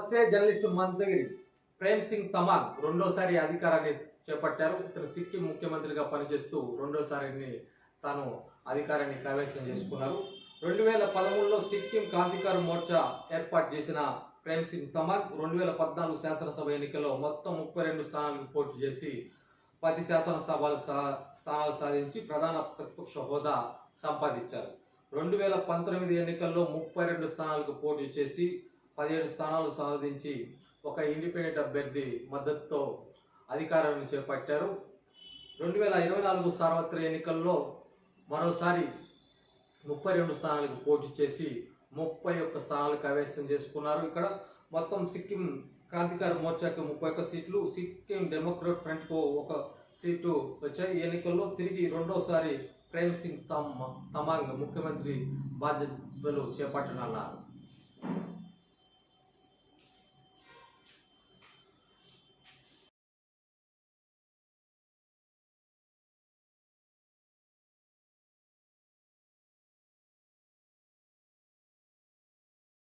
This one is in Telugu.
నమస్తే. జర్నలిస్టు మందగిరి ప్రేమ్ సింగ్ తమాంగ్ రెండోసారి అధికారాన్ని చేపట్టారు. ఇతను సిక్కిం ముఖ్యమంత్రిగా పనిచేస్తూ రెండోసారి తాను అధికారాన్ని కైవసం చేసుకున్నారు. 2013లో సిక్కిం క్రాంతికార మోర్చా ఏర్పాటు చేసిన ప్రేమ్ సింగ్ తమాంగ్ 2014 శాసనసభ ఎన్నికల్లో మొత్తం 32 స్థానాలకు పోటీ చేసి 10 శాసనసభ స్థానాలు సాధించి ప్రధాన ప్రతిపక్ష హోదా సంపాదించారు. 2019 ఎన్నికల్లో 32 స్థానాలకు పోటీ చేసి 17 స్థానాలు సాధించి ఒక ఇండిపెండెంట్ అభ్యర్థి మద్దతుతో అధికారాన్ని చేపట్టారు. 2024 సార్వత్రిక ఎన్నికల్లో మరోసారి 32 స్థానాలకు పోటీ చేసి 31 స్థానాలు కైవసం చేసుకున్నారు. ఇక్కడ మొత్తం సిక్కిం క్రాంతికార మోర్చాకు 31 సీట్లు, సిక్కిం డెమోక్రాట్ ఫ్రంట్కు 1 సీటు వచ్చాయి. ఈ ఎన్నికల్లో తిరిగి రెండోసారి ప్రేమ్ సింగ్ తమాంగ్ ముఖ్యమంత్రి బాధ్యతలు చేపట్టనున్నారు.